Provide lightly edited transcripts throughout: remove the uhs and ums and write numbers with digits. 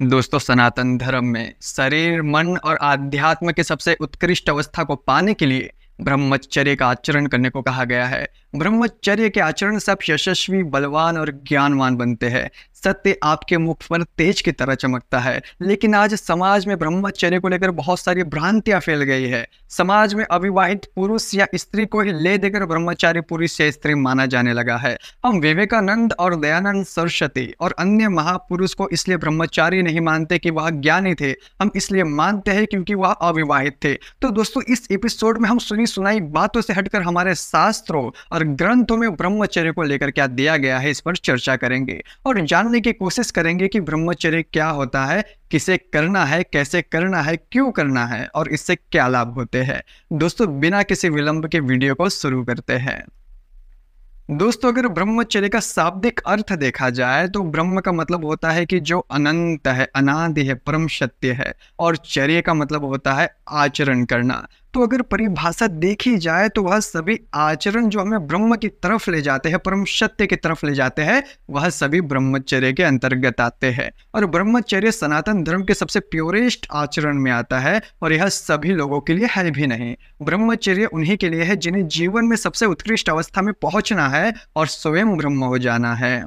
दोस्तों, सनातन धर्म में शरीर, मन और आध्यात्म के सबसे उत्कृष्ट अवस्था को पाने के लिए ब्रह्मचर्य का आचरण करने को कहा गया है। ब्रह्मचर्य के आचरण से आप यशस्वी, बलवान और ज्ञानवान बनते हैं। सत्य आपके मुख पर तेज की तरह चमकता है। लेकिन आज समाज में ब्रह्मचर्य को लेकर बहुत सारी भ्रांतियां फैल गई है। समाज में अविवाहित पुरुष या स्त्री को ही ले देकर ब्रह्मचारी पुरुष या स्त्री माना जाने लगा है। हम विवेकानंद और दयानंद सरस्वती और अन्य महापुरुष को इसलिए ब्रह्मचारी नहीं मानते कि वह ज्ञानी थे, हम इसलिए मानते हैं क्योंकि वह अविवाहित थे। तो दोस्तों, इस एपिसोड में हम सुनी सुनाई बातों से हटकर हमारे शास्त्रों और ग्रंथों में ब्रह्मचर्य को लेकर क्या दिया गया है, इस पर चर्चा करेंगे और जानने की कोशिश करेंगे कि ब्रह्मचर्य क्या होता है, किसे करना है, कैसे करना है, क्यों करना है और इससे क्या लाभ होते हैं। दोस्तों, बिना किसी विलंब के वीडियो को शुरू करते हैं। दोस्तों, अगर ब्रह्मचर्य का शाब्दिक अर्थ देखा जाए तो ब्रह्म का मतलब होता है कि जो अनंत है, अनादि है, परम सत्य है, और चर्य का मतलब होता है आचरण करना। तो अगर परिभाषा देखी जाए तो वह सभी आचरण जो हमें ब्रह्म की तरफ ले जाते हैं, परम सत्य की तरफ ले जाते हैं, वह सभी ब्रह्मचर्य के अंतर्गत आते हैं। और ब्रह्मचर्य सनातन धर्म के सबसे प्योरेस्ट आचरण में आता है और यह सभी लोगों के लिए है भी नहीं। ब्रह्मचर्य उन्हीं के लिए है जिन्हें जीवन में सबसे उत्कृष्ट अवस्था में पहुंचना है और स्वयं ब्रह्म हो जाना है।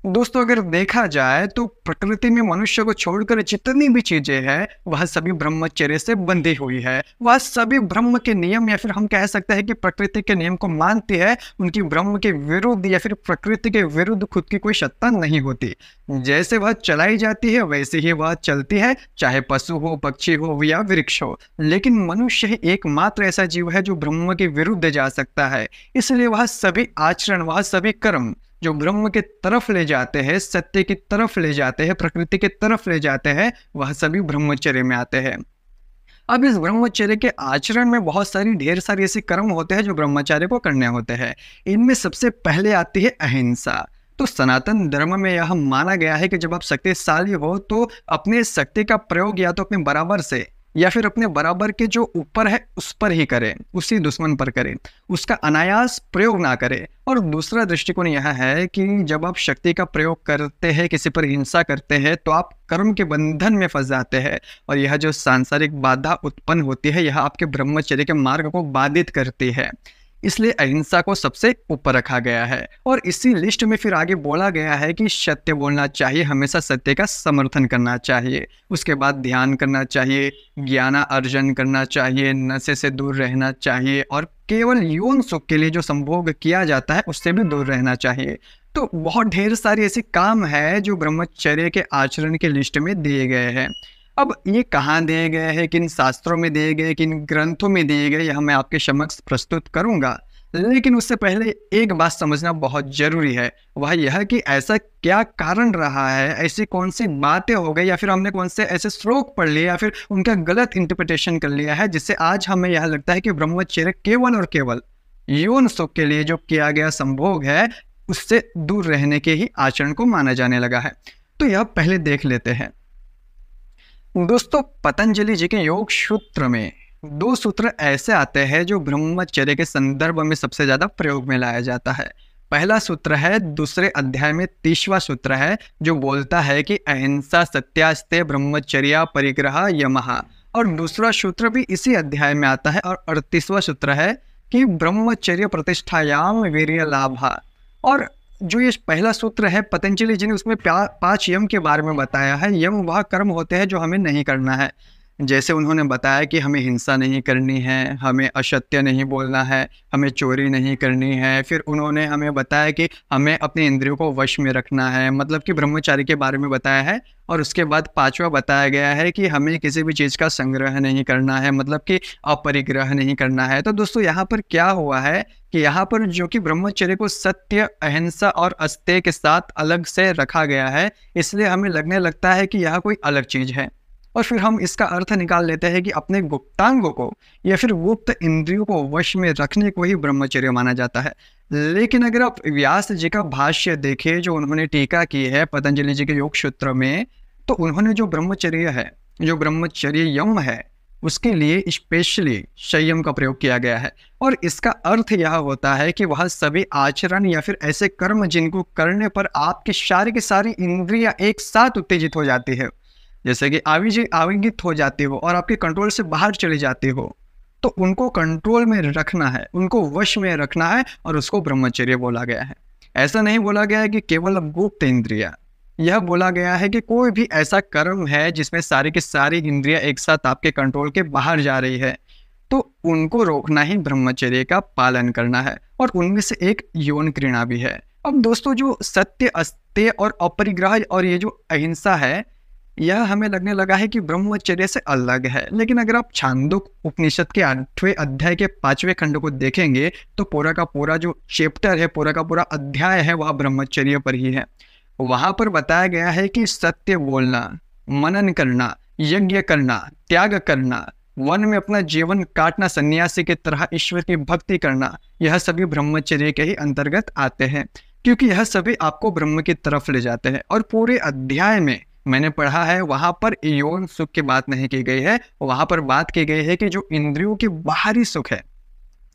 दोस्तों, अगर देखा जाए तो प्रकृति में मनुष्य को छोड़कर जितनी भी चीजें हैं वह सभी ब्रह्मचर्य से बंधी हुई है। वह सभी ब्रह्म के नियम या फिर हम कह सकते हैं कि प्रकृति के नियम को मानती है। उनकी ब्रह्म के विरुद्ध या फिर प्रकृति के विरुद्ध खुद की कोई सत्ता नहीं होती। जैसे वह चलाई जाती है वैसे ही वह चलती है, चाहे पशु हो, पक्षी हो या वृक्ष हो। लेकिन मनुष्य ही एकमात्र ऐसा जीव है जो ब्रह्म के विरुद्ध जा सकता है। इसलिए वह सभी आचरण, वह सभी कर्म जो ब्रह्म के तरफ ले जाते हैं, सत्य की तरफ ले जाते हैं, प्रकृति के तरफ ले जाते हैं, वह सभी ब्रह्मचर्य में आते हैं। अब इस ब्रह्मचर्य के आचरण में बहुत सारी ढेर सारी ऐसे कर्म होते हैं जो ब्रह्मचार्य को करने होते हैं। इनमें सबसे पहले आती है अहिंसा। तो सनातन धर्म में यह माना गया है कि जब आप शक्तिशाली हो तो अपने शक्ति का प्रयोग या तो अपने बराबर से या फिर अपने बराबर के जो ऊपर है उस पर ही करें, उसी दुश्मन पर करें, उसका अनायास प्रयोग ना करें। और दूसरा दृष्टिकोण यह है कि जब आप शक्ति का प्रयोग करते हैं, किसी पर हिंसा करते हैं, तो आप कर्म के बंधन में फंस जाते हैं और यह जो सांसारिक बाधा उत्पन्न होती है यह आपके ब्रह्मचर्य के मार्ग को बाधित करती है। इसलिए अहिंसा को सबसे ऊपर रखा गया है। और इसी लिस्ट में फिर आगे बोला गया है कि सत्य बोलना चाहिए, हमेशा सत्य का समर्थन करना चाहिए। उसके बाद ध्यान करना चाहिए, ज्ञान अर्जन करना चाहिए, नशे से दूर रहना चाहिए और केवल यौन सुख के लिए जो संभोग किया जाता है उससे भी दूर रहना चाहिए। तो बहुत ढेर सारी ऐसी काम है जो ब्रह्मचर्य के आचरण के लिस्ट में दिए गए हैं। अब ये कहाँ दिए गए हैं, किन शास्त्रों में दिए गए, किन ग्रंथों में दिए गए, यह मैं आपके समक्ष प्रस्तुत करूंगा। लेकिन उससे पहले एक बात समझना बहुत जरूरी है, वह यह कि ऐसा क्या कारण रहा है, ऐसी कौन सी बातें हो गई या फिर हमने कौन से ऐसे श्लोक पढ़ लिए या फिर उनका गलत इंटरप्रिटेशन कर लिया है जिससे आज हमें यह लगता है कि ब्रह्मचर्य केवल और केवल यौन सुख के लिए जो किया गया संभोग है उससे दूर रहने के ही आचरण को माना जाने लगा है। तो यह पहले देख लेते हैं। दोस्तों, पतंजलि जी के योग सूत्र में 2 सूत्र ऐसे आते हैं जो ब्रह्मचर्य के संदर्भ में सबसे ज्यादा प्रयोग में लाया जाता है। पहला सूत्र है दूसरे अध्याय में 30वां सूत्र है जो बोलता है कि अहिंसा सत्यास्ते ब्रह्मचर्या परिग्रह यमः। और दूसरा सूत्र भी इसी अध्याय में आता है और 38वां सूत्र है कि ब्रह्मचर्य प्रतिष्ठायाम वीर्य लाभः। और जो ये पहला सूत्र है पतंजलि जी ने उसमें 5 यम के बारे में बताया है। यम वह कर्म होते हैं जो हमें नहीं करना है। जैसे उन्होंने बताया कि हमें हिंसा नहीं करनी है, हमें असत्य नहीं बोलना है, हमें चोरी नहीं करनी है। फिर उन्होंने हमें बताया कि हमें अपने इंद्रियों को वश में रखना है, मतलब कि ब्रह्मचारी के बारे में बताया है। और उसके बाद 5वां बताया गया है कि हमें किसी भी चीज़ का संग्रह नहीं करना है, मतलब कि अपरिग्रह नहीं करना है। तो दोस्तों, यहाँ पर क्या हुआ है कि यहाँ पर जो कि ब्रह्मचर्य को सत्य, अहिंसा और अस्तेय के साथ अलग से रखा गया है, इसलिए हमें लगने लगता है कि यह कोई अलग चीज़ है। और फिर हम इसका अर्थ निकाल लेते हैं कि अपने गुप्तांगों को या फिर गुप्त इंद्रियों को वश में रखने को ही ब्रह्मचर्य माना जाता है। लेकिन अगर आप व्यास जी का भाष्य देखें जो उन्होंने टीका की है पतंजलि जी के योग सूत्र में, तो उन्होंने जो ब्रह्मचर्य है, जो ब्रह्मचर्य यम है, उसके लिए स्पेशली संयम का प्रयोग किया गया है। और इसका अर्थ यह होता है कि वह सभी आचरण या फिर ऐसे कर्म जिनको करने पर आपकी सारी की सारी इंद्रियां एक साथ उत्तेजित हो जाती है, जैसे कि आवेगित हो जाते हो और आपके कंट्रोल से बाहर चले जाते हो, तो उनको कंट्रोल में रखना है, उनको वश में रखना है और उसको ब्रह्मचर्य बोला गया है। ऐसा नहीं बोला गया है कि केवल गुप्त इंद्रिया, यह बोला गया है कि कोई भी ऐसा कर्म है जिसमें सारी की सारी इंद्रियां एक साथ आपके कंट्रोल के बाहर जा रही है, तो उनको रोकना ही ब्रह्मचर्य का पालन करना है। और उनमें से एक यौन घृणा भी है। अब दोस्तों, जो सत्य, अस्तेय और अपरिग्रह और ये जो अहिंसा है, यह हमें लगने लगा है कि ब्रह्मचर्य से अलग है, लेकिन अगर आप छांदोग्य उपनिषद के 8वें अध्याय के 5वें खंड को देखेंगे तो पूरा का पूरा जो चैप्टर है, पूरा का पूरा अध्याय है, वह ब्रह्मचर्य पर ही है। वहां पर बताया गया है कि सत्य बोलना, मनन करना, यज्ञ करना, त्याग करना, वन में अपना जीवन काटना, सन्यासी की तरह ईश्वर की भक्ति करना, यह सभी ब्रह्मचर्य के ही अंतर्गत आते हैं, क्योंकि यह सभी आपको ब्रह्म की तरफ ले जाते हैं। और पूरे अध्याय में मैंने पढ़ा है, वहां पर यौन सुख की बात नहीं की गई है, वहां पर बात की गई है कि जो इंद्रियों के बाहरी सुख है,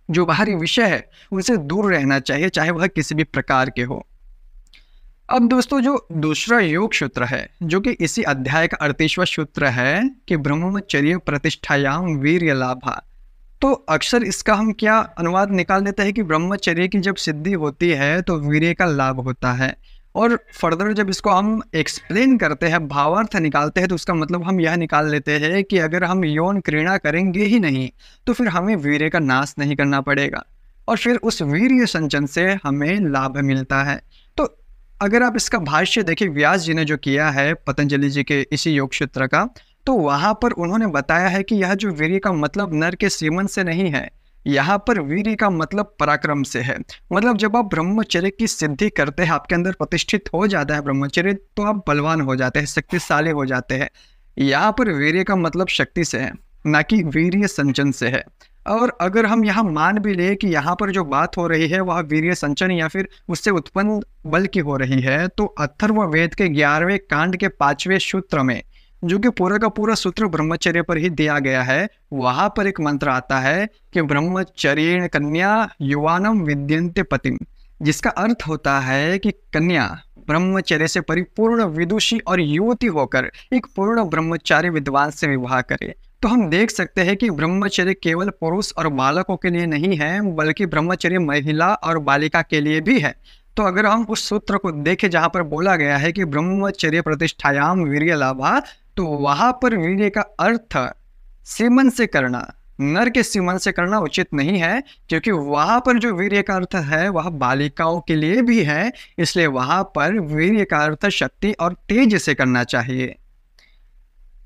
जो बाहरी विषय है, उनसे दूर रहना चाहिए, चाहे वह किसी भी प्रकार के हो। अब दोस्तों, जो दूसरा योग सूत्र है, जो कि इसी अध्याय का 38वां सूत्र है कि ब्रह्मचर्य प्रतिष्ठायाम वीर्य लाभा, तो अक्सर इसका हम क्या अनुवाद निकाल लेते हैं कि ब्रह्मचर्य की जब सिद्धि होती है तो वीर्य का लाभ होता है। और फर्दर जब इसको हम एक्सप्लेन करते हैं, भावार्थ निकालते हैं, तो उसका मतलब हम यह निकाल लेते हैं कि अगर हम यौन क्रीड़ा करेंगे ही नहीं तो फिर हमें वीर्य का नाश नहीं करना पड़ेगा और फिर उस वीर्य संचन से हमें लाभ मिलता है। तो अगर आप इसका भाष्य देखिए, व्यास जी ने जो किया है पतंजलि जी के इसी योग सूत्र का, तो वहां पर उन्होंने बताया है कि यह जो वीर्य का मतलब नर के सीमन से नहीं है, यहाँ पर वीर्य का मतलब पराक्रम से है। मतलब जब आप ब्रह्मचर्य की सिद्धि करते हैं, आपके अंदर प्रतिष्ठित हो जाता है ब्रह्मचर्य, तो आप बलवान हो जाते हैं, शक्तिशाली हो जाते हैं। यहाँ पर वीर्य का मतलब शक्ति से है, ना कि वीर्य संचन से है। और अगर हम यहाँ मान भी ले कि यहाँ पर जो बात हो रही है वह वीर्य संचन या फिर उससे उत्पन्न बल की हो रही है, तो अथर्ववेद के 11वें कांड के 5वें सूत्र में, जो कि पूरा का पूरा सूत्र ब्रह्मचर्य पर ही दिया गया है, वहां पर एक मंत्र आता है कि ब्रह्मचर्येण कन्या युवानम विद्यन्ते पतिम, जिसका अर्थ होता है कि कन्या ब्रह्मचर्य से परिपूर्ण विदुषी और युवती होकर एक पूर्ण ब्रह्मचारी विद्वान से विवाह करे। तो हम देख सकते हैं कि ब्रह्मचर्य केवल पुरुष और बालकों के लिए नहीं है, बल्कि ब्रह्मचर्य महिला और बालिका के लिए भी है। तो अगर हम उस सूत्र को देखें जहां पर बोला गया है कि ब्रह्मचर्य प्रतिष्ठायाम वीर्य लाभा, तो वहां पर वीर्य का अर्थ सीमन से करना, नर के सीमन से करना उचित नहीं है, क्योंकि वहां पर जो वीर्य का अर्थ है वह बालिकाओं के लिए भी है, इसलिए वहां पर वीर्य का अर्थ शक्ति और तेज से करना चाहिए।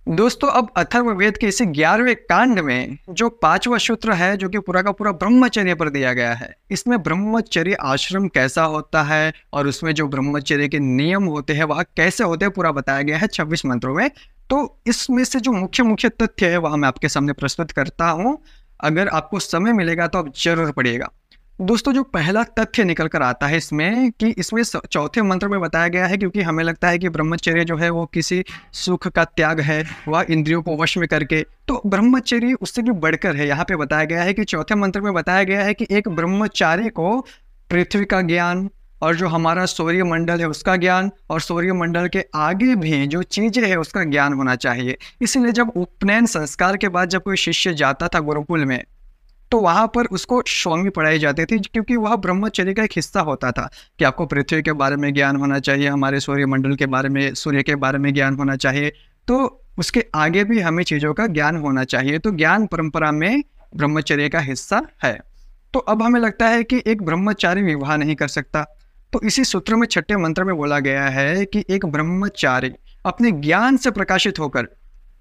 दोस्तों, अब अथर्ववेद के इसी 11वें कांड में जो 5वां सूत्र है, जो कि पूरा का पूरा ब्रह्मचर्य पर दिया गया है, इसमें ब्रह्मचर्य आश्रम कैसा होता है और उसमें जो ब्रह्मचर्य के नियम होते हैं वह कैसे होते हैं, पूरा बताया गया है 26 मंत्रों में। तो इसमें से जो मुख्य मुख्य तथ्य है वह मैं आपके सामने प्रस्तुत करता हूँ। अगर आपको समय मिलेगा तो आप जरूर पढ़िएगा। दोस्तों, जो पहला तथ्य निकल कर आता है इसमें कि इसमें चौथे मंत्र में बताया गया है, क्योंकि हमें लगता है कि ब्रह्मचर्य जो है वो किसी सुख का त्याग है, वह इंद्रियों को वश में करके, तो ब्रह्मचर्य उससे भी बढ़कर है। यहाँ पे बताया गया है कि चौथे मंत्र में बताया गया है कि एक ब्रह्मचारी को पृथ्वी का ज्ञान और जो हमारा सूर्य मंडल है उसका ज्ञान और सूर्य मंडल के आगे भी जो चीजें है उसका ज्ञान होना चाहिए। इसीलिए जब उपनयन संस्कार के बाद जब कोई शिष्य जाता था गुरुकुल में, तो वहाँ पर उसको स्वामी पढ़ाई जाती थी, क्योंकि वह ब्रह्मचर्य का एक हिस्सा होता था कि आपको पृथ्वी के बारे में ज्ञान होना चाहिए, हमारे सूर्य मंडल के बारे में, सूर्य के बारे में ज्ञान होना चाहिए, तो उसके आगे भी हमें चीज़ों का ज्ञान होना चाहिए। तो ज्ञान परंपरा में ब्रह्मचर्य का हिस्सा है। तो अब हमें लगता है कि एक ब्रह्मचारी विवाह नहीं कर सकता, तो इसी सूत्र में 6ठे मंत्र में बोला गया है कि एक ब्रह्मचारी अपने ज्ञान से प्रकाशित होकर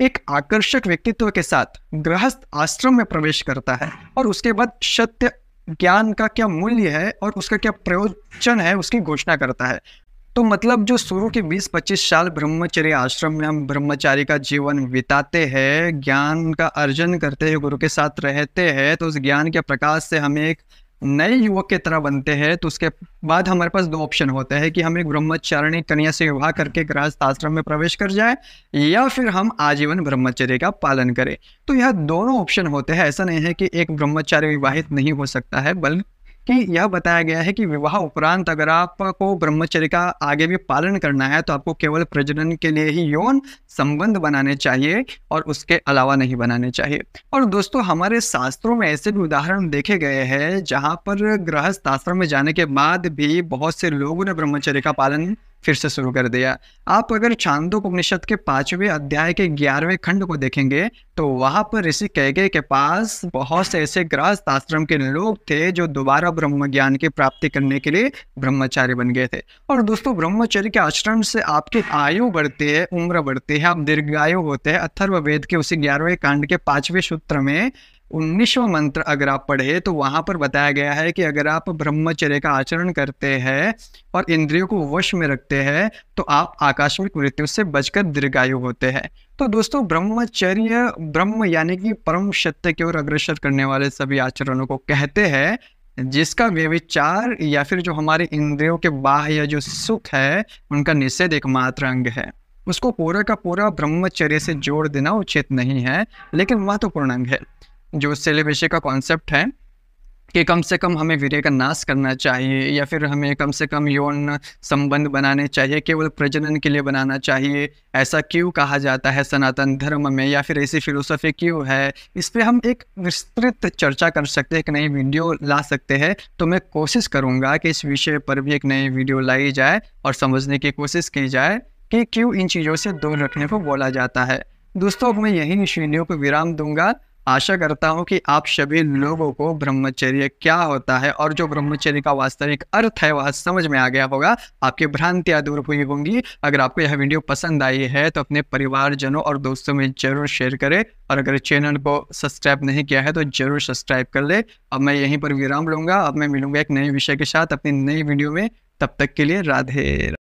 एक आकर्षक व्यक्तित्व के साथ गृहस्थ आश्रम में प्रवेश करता है और उसके बाद सत्य ज्ञान का क्या मूल्य है और उसका क्या प्रयोजन है उसकी घोषणा करता है। तो मतलब जो शुरू के 20-25 साल ब्रह्मचर्य आश्रम में हम ब्रह्मचारी का जीवन बिताते हैं, ज्ञान का अर्जन करते हैं, गुरु के साथ रहते हैं, तो उस ज्ञान के प्रकाश से हमें एक नए युवक की तरह बनते हैं। तो उसके बाद हमारे पास 2 ऑप्शन होते हैं कि हम एक ब्रह्मचारिणी कन्या से विवाह करके गृहस्थ आश्रम में प्रवेश कर जाए या फिर हम आजीवन ब्रह्मचर्य का पालन करें। तो यह दोनों ऑप्शन होते हैं। ऐसा नहीं है कि एक ब्रह्मचारी विवाहित नहीं हो सकता है, बल्कि कि यह बताया गया है कि विवाह उपरांत अगर आपको ब्रह्मचर्य का आगे भी पालन करना है तो आपको केवल प्रजनन के लिए ही यौन संबंध बनाने चाहिए और उसके अलावा नहीं बनाने चाहिए। और दोस्तों, हमारे शास्त्रों में ऐसे भी उदाहरण देखे गए हैं जहाँ पर गृहस्थ आश्रम में जाने के बाद भी बहुत से लोगों ने ब्रह्मचर्य का पालन फिर से शुरू कर दिया। आप अगर छांदोग्योपनिषद के 5वें अध्याय के 11वें खंड को देखेंगे तो वहां पर ऋषि कैकेयी के पास बहुत से ऐसे गृहस्थ आश्रम के लोग थे जो दोबारा ब्रह्म ज्ञान की प्राप्ति करने के लिए ब्रह्मचारी बन गए थे। और दोस्तों, ब्रह्मचर्य के आचरण से आपकी आयु बढ़ती है, उम्र बढ़ती है, आप दीर्घायु होते हैं। अथर्ववेद के उसी 11वें कांड के 5वें सूत्र में 19वां मंत्र अगर आप पढ़े तो वहां पर बताया गया है कि अगर आप ब्रह्मचर्य का आचरण करते हैं और इंद्रियों को वश में रखते हैं तो आप आकस्मिक मृत्यु से बचकर दीर्घायु होते हैं। तो दोस्तों, ब्रह्मचर्य ब्रह्म यानी कि परम सत्य की ओर अग्रसर करने वाले सभी आचरणों को कहते हैं, जिसका व्यभिचार या फिर जो हमारे इंद्रियों के बाह्य जो सुख है उनका निषेध एकमात्र अंग है। उसको पूरा का पूरा ब्रह्मचर्य से जोड़ देना उचित नहीं है, लेकिन महत्वपूर्ण अंग है। जो सेलिबेसी का कॉन्सेप्ट है कि कम से कम हमें वीर्य का नाश करना चाहिए या फिर हमें कम से कम यौन संबंध बनाने चाहिए, केवल प्रजनन के लिए बनाना चाहिए, ऐसा क्यों कहा जाता है सनातन धर्म में, या फिर ऐसी फिलोसफी क्यों है, इस पे हम एक विस्तृत चर्चा कर सकते हैं, एक नई वीडियो ला सकते हैं। तो मैं कोशिश करूँगा कि इस विषय पर भी एक नई वीडियो लाई जाए और समझने की कोशिश की जाए कि क्यों इन चीज़ों से दूर रखने को बोला जाता है। दोस्तों, अब मैं यहीं इस वीडियो को विराम दूंगा। आशा करता हूँ कि आप सभी लोगों को ब्रह्मचर्य क्या होता है और जो ब्रह्मचर्य का वास्तविक अर्थ है वह समझ में आ गया होगा, आपकी भ्रांतियाँ दूर हुई होंगी। अगर आपको यह वीडियो पसंद आई है तो अपने परिवारजनों और दोस्तों में जरूर शेयर करें, और अगर चैनल को सब्सक्राइब नहीं किया है तो जरूर सब्सक्राइब कर ले। अब मैं यहीं पर विराम लूँगा। अब मैं मिलूँगा एक नए विषय के साथ अपनी नई वीडियो में। तब तक के लिए राधे।